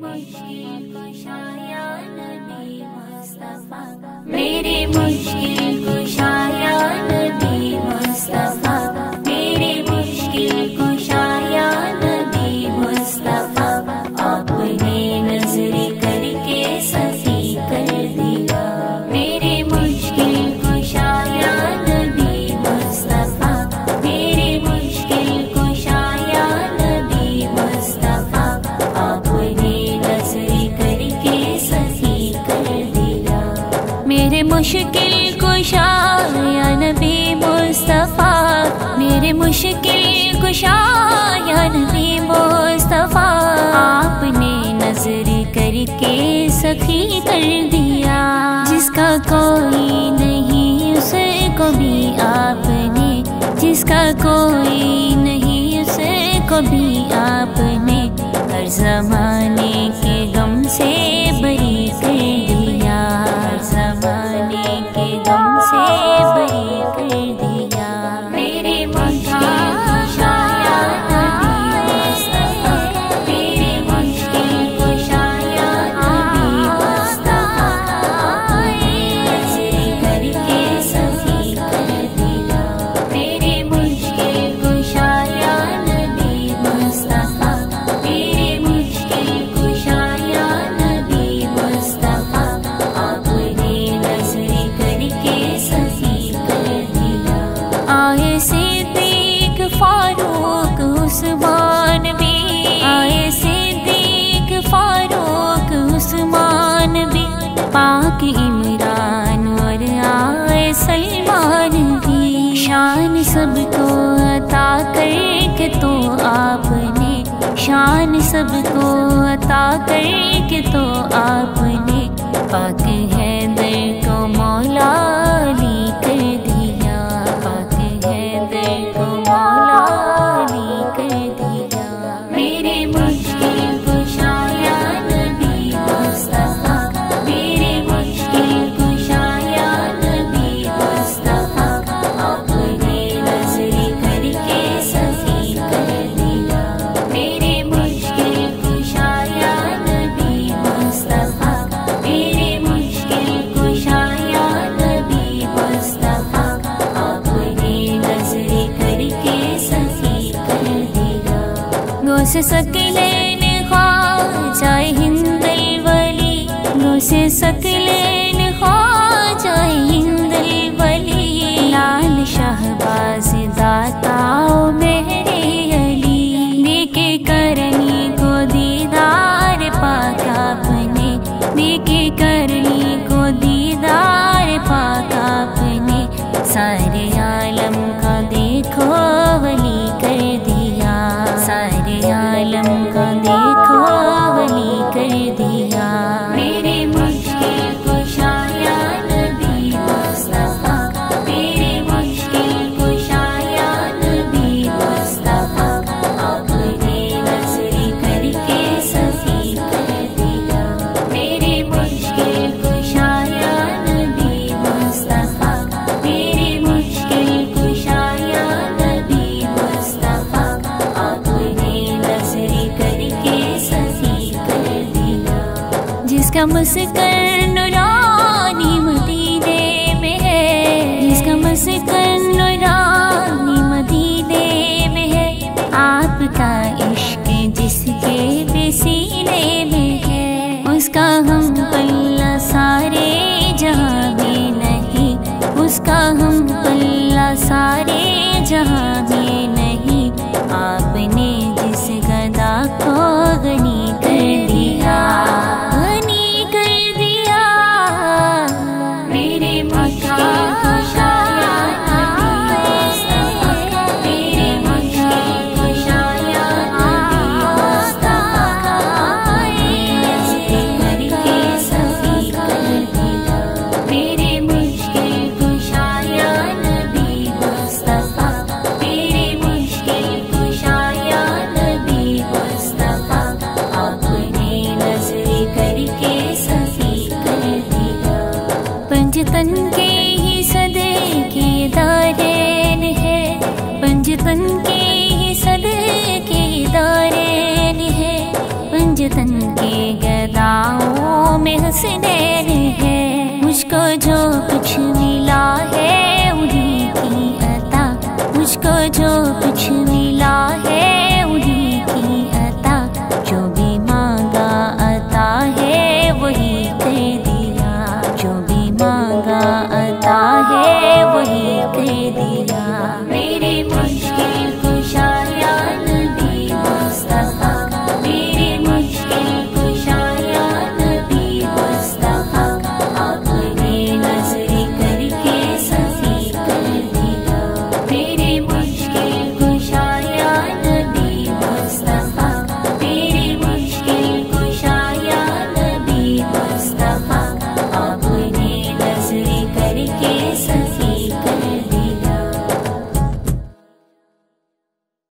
مشکل کشا یا نبی مصطفیٰ، میری مشکل کشا یا نبی مصطفیٰ، میری مشکل کشا یا نبی مصطفیٰ، آپ نے نظر کر کے سخی کر دیا، میری مشکل کشا یا نبی مصطفیٰ، میری مشکل کشا یا نبی مصطفیٰ، آپ نے نظر کر کے سخی کر دیا، میرے مشکل کشا یا نبی مصطفیٰ، میرے مشکل کشا یا نبی مصطفیٰ، آپ نے نظر کر کے سخی کر دیا، جس کا کوئی نہیں اس کو بھی آپ نے، جس کا کوئی نہیں اس کو بھی آپ نے ہر زمانے کے غم سے بری کر دیا، ہر زمانے کے غم سے بری کر دیا، میرے مشکل کشا یا نبی مصطفیٰ، میرے مشکل کشا یا نبی مصطفیٰ، آپ نے نظر کر کے سخی کر دیا، میرے مشکل کشا یا نبی مصطفیٰ، میرے مشکل کشا یا نبی مصطفیٰ، آپ نے نظر کر کے سخی کر دیا، آئے صدیق فاروق عثمان بھی، آئے صدیق فاروق عثمان بھی، پاک عمران اور آئے سلمان بھی، شان سب کو عطا کر کے تو آپ نے، شان سب کو عطا کر کے تو آپ نے پاک حیدر کو مولا علی کر دیا، پاک حیدر کو مولا علی کر دیا، میرے مشکل کشا یا نبی مصطفیٰ، میرے مشکل کشا یا نبی مصطفیٰ، آپ نے نظر کر کے سخی کر دیا، میرے مشکل کشا یا نبی مصطفیٰ، میرے مشکل کشا یا نبی مصطفیٰ، آپ نے نظر کر کے سخی کر دیا، غوث ثقلین خواجہ ہند الولی، غوث ثقلین خواجہ ہند الولی، لال شہباز داتا میرے علی، نیک کرنی کو دیدار پاک آپ نے، نیک کرنی کو دیدار پاک آپ نے، سارے عالم کا دیکھو ولی کر دیا، سارے عالم کا دیکھو ولی کر دیا، میرے مشکل کشا یا نبی مصطفیٰ، میرے مشکل کشا یا نبی مصطفیٰ، آپ نے نظر کر کے سخی کر دیا، میرے مشکل کشا یا نبی مصطفیٰ، میرے مشکل کشا یا نبی مصطفیٰ، آپ نے نظر کر کے سخی کر دیا، جس کا مسکن نورانی مدینے میں ہے، جس کا مسکن نورانی مدینے میں ہے، آپ کا عشق جس کے بھی سینے میں ہے، اس کا ہم پلہ سارے جہاں میں نہیں، اس کا ہم پلہ سارے جہاں میں نہیں، آپ نے جس گدا کو غنی کر دیا، غنی کر دیا، میرے مشکل کشا یا نبی مصطفیٰ، میرے مشکل کشا یا نبی مصطفیٰ، آپ نے نظر کر کے سخی کر دیا، میرے مشکل کشا یا نبی مصطفیٰ، میرے مشکل کشا یا نبی مصطفیٰ، آپ نے نظر کر کے سخی کر دیا، پنجتن کے ہی صدقے دارین ہے، پنجتن کے ہی صدقے دارین ہے، پنجتن کے حسنین ہے، مجھ کو جو کچھ بھی